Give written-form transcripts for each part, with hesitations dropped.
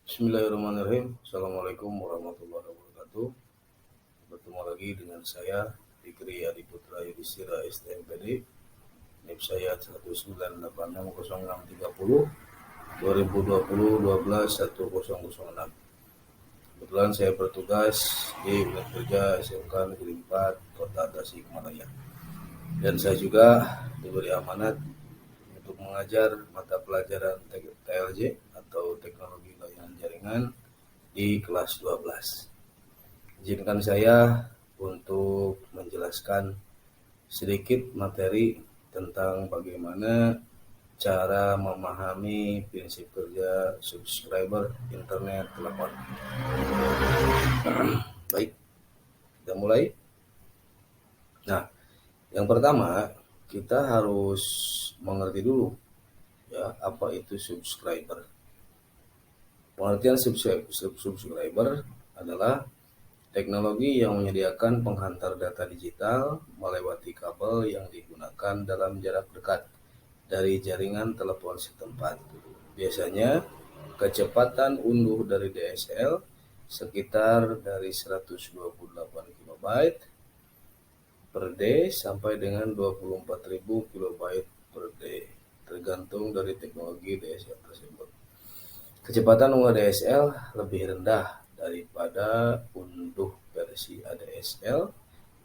Bismillahirrahmanirrahim. Assalamualaikum warahmatullahi wabarakatuh. Bertemu lagi dengan saya Fikri Adi Putra Yudhistira STMPD. NIP saya 1986063 2020 12 1006. Kebetulan saya bertugas di unit kerja SMK Negeri 4 Kota Tasikmalaya. Dan saya juga diberi amanat untuk mengajar mata pelajaran TLJ atau Teknologi Layanan Jaringan di kelas 12. Izinkan saya untuk menjelaskan sedikit materi tentang bagaimana cara memahami prinsip kerja subscriber internet telepon. Baik, kita mulai. Nah, yang pertama kita harus mengerti dulu ya apa itu subscriber. Pengertian subscriber adalah teknologi yang menyediakan penghantar data digital melewati kabel yang digunakan dalam jarak dekat dari jaringan telepon setempat. Biasanya kecepatan unduh dari DSL sekitar dari 128 KB per day sampai dengan 24.000 KB per day, tergantung dari teknologi DSL tersebut. Kecepatan unduh DSL lebih rendah daripada unduh versi ADSL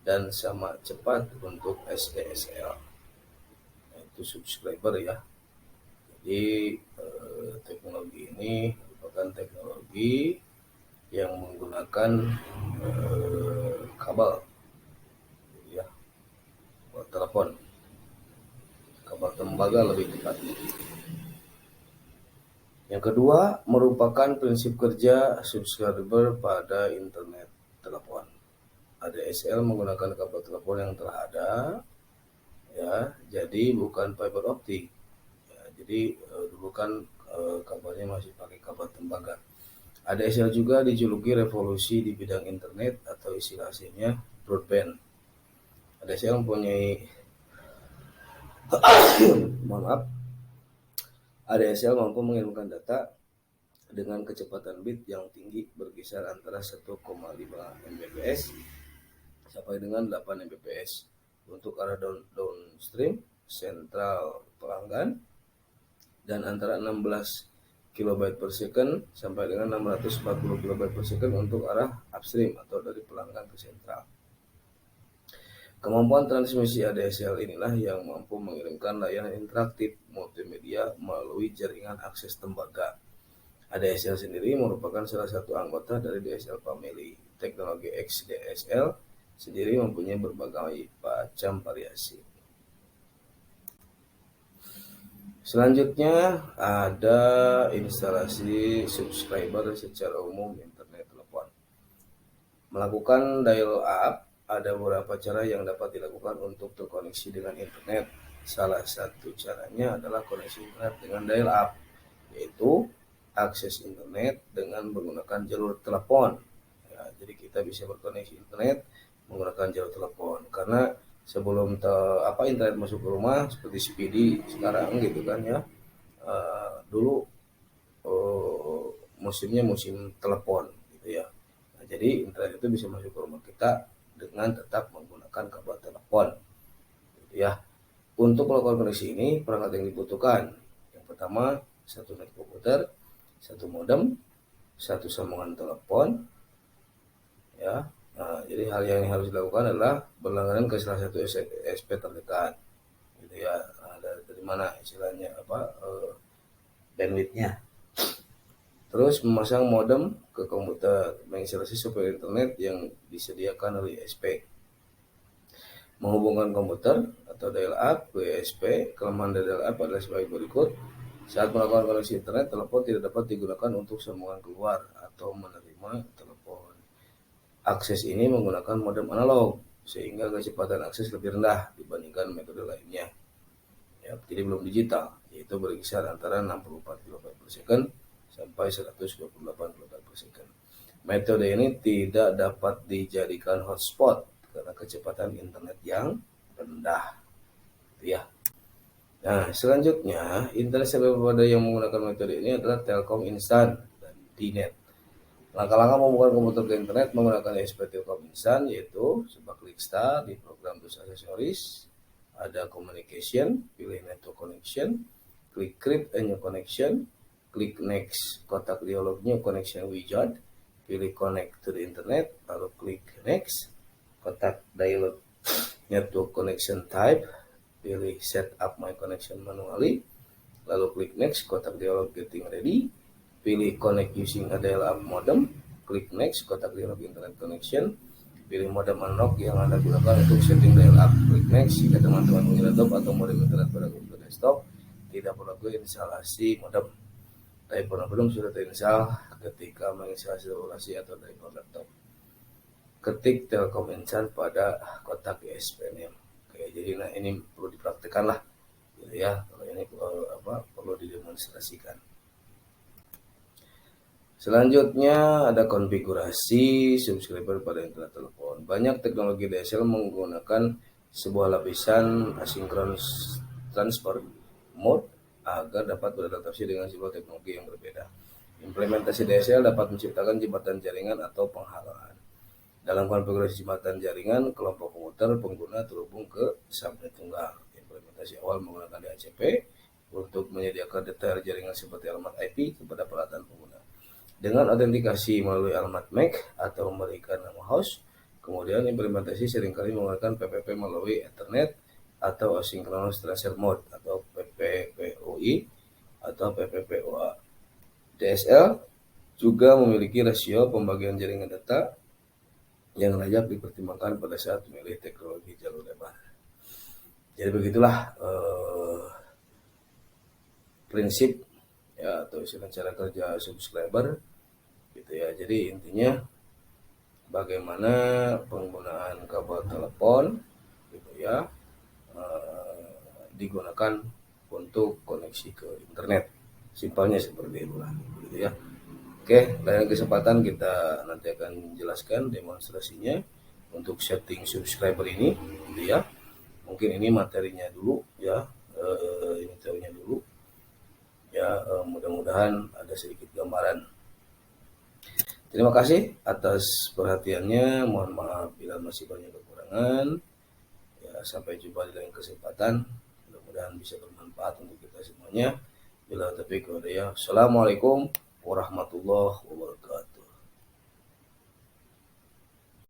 dan sama cepat untuk SDSL. Itu subscriber ya. Jadi teknologi ini merupakan teknologi yang menggunakan kabel ya, buat telepon, kabel tembaga lebih tepatnya. Yang kedua merupakan prinsip kerja subscriber pada internet telepon. ADSL menggunakan kabel telepon yang telah ada, ya, jadi bukan fiber optik. Ya, jadi dulu kan kabelnya masih pakai kabel tembaga. ADSL juga dijuluki revolusi di bidang internet atau istilah aslinya broadband. ADSL mempunyai ADSL mampu mengirimkan data dengan kecepatan bit yang tinggi berkisar antara 1,5 Mbps sampai dengan 8 Mbps untuk arah downstream sentral pelanggan dan antara 16 KB per second sampai dengan 640 KB per second untuk arah upstream atau dari pelanggan ke sentral. Kemampuan transmisi ADSL inilah yang mampu mengirimkan layanan interaktif multimedia melalui jaringan akses tembaga. ADSL sendiri merupakan salah satu anggota dari DSL family. Teknologi XDSL sendiri mempunyai berbagai macam variasi. Selanjutnya ada instalasi subscriber secara umum internet telepon. Melakukan dial up ada beberapa cara yang dapat dilakukan untuk terkoneksi dengan internet. Salah satu caranya adalah koneksi internet dengan dial up, yaitu akses internet dengan menggunakan jalur telepon. Ya, jadi kita bisa berkoneksi internet menggunakan jalur telepon. Karena sebelum internet masuk ke rumah seperti speedy sekarang gitu kan ya, dulu musimnya musim telepon gitu ya. Nah, jadi internet itu bisa masuk ke rumah kita dengan tetap menggunakan kabel telepon gitu ya. Untuk melakukan koneksi ini perangkat yang dibutuhkan yang pertama satu unit komputer, satu modem, satu sambungan telepon ya. Nah, jadi hal yang harus dilakukan adalah berlangganan ke salah satu SP terdekat gitu ya. Nah, dari mana istilahnya bandwidthnya. Terus memasang modem ke komputer, menginstalasi software internet yang disediakan oleh ISP. Menghubungkan komputer atau dial up ke ISP. Kelemahan dari dial up adalah sebagai berikut. Saat melakukan koneksi internet, telepon tidak dapat digunakan untuk sambungan keluar atau menerima telepon. Akses ini menggunakan modem analog sehingga kecepatan akses lebih rendah dibandingkan metode lainnya. Ya, jadi belum digital, yaitu berkisar antara 64 KB per second sampai 128 KB per second. Metode ini tidak dapat dijadikan hotspot karena kecepatan internet yang rendah. Ya. Nah, selanjutnya internet service provider yang menggunakan metode ini adalah Telkom Instan dan DNet. Langkah-langkah membuka komputer ke internet menggunakan USB Telkom Instan yaitu coba klik Start di program Tools Accessories, ada Communication, pilih Network Connection, klik Create a New Connection, klik Next, kotak dialog New Connection Wizard, pilih Connect to the Internet, lalu klik Next, kotak dialog Network Connection Type, pilih Set up my connection manually, lalu klik Next, kotak dialog Getting Ready, pilih Connect using a dial-up modem, klik Next, kotak dialog Internet Connection, pilih modem unlock yang Anda gunakan untuk setting dial-up, klik Next. Jika teman-teman punya laptop atau modem internet pada komputer desktop, tidak perlu instalasi modem. Tapi belum sudah terinstall ketika menginstalasi atau driver laptop. Ketik Telkom Instan pada kotak ESPN. Oke, jadi ini perlu dipraktikkan lah, gitu ya. Kalau ini perlu didemonstrasikan. Selanjutnya ada konfigurasi subscriber pada internet telepon. Banyak teknologi DSL menggunakan sebuah lapisan asynchronous transfer mode agar dapat beradaptasi dengan sebuah teknologi yang berbeda. Implementasi DSL dapat menciptakan jembatan jaringan atau penghalangan. Dalam konfigurasi jembatan jaringan, kelompok komputer pengguna terhubung ke subnet tunggal. Implementasi awal menggunakan DHCP untuk menyediakan detail jaringan seperti alamat IP kepada peralatan pengguna. Dengan autentikasi melalui alamat MAC atau memberikan nama host, kemudian implementasi seringkali menggunakan PPP melalui Ethernet atau Asynchronous Transfer Mode atau PPPoE atau PPPoA. DSL juga memiliki rasio pembagian jaringan data yang layak dipertimbangkan pada saat memilih teknologi jalur lebar. Jadi begitulah prinsip ya atau istilah cara kerja subscriber gitu ya. Jadi intinya bagaimana penggunaan kabel telepon gitu ya digunakan untuk koneksi ke internet. Simpelnya seperti itulah gitu ya. Oke, lain kesempatan kita nanti akan jelaskan demonstrasinya untuk setting subscriber ini gitu ya. Mungkin ini materinya dulu ya, ini teorinya dulu ya, mudah-mudahan ada sedikit gambaran. Terima kasih atas perhatiannya. Mohon maaf bila masih banyak kekurangan. Ya, sampai jumpa di lain kesempatan. Mudah-mudahan bisa bermanfaat untuk kita semuanya. Bila taufiq wal hidayah. Assalamualaikum warahmatullahi wabarakatuh.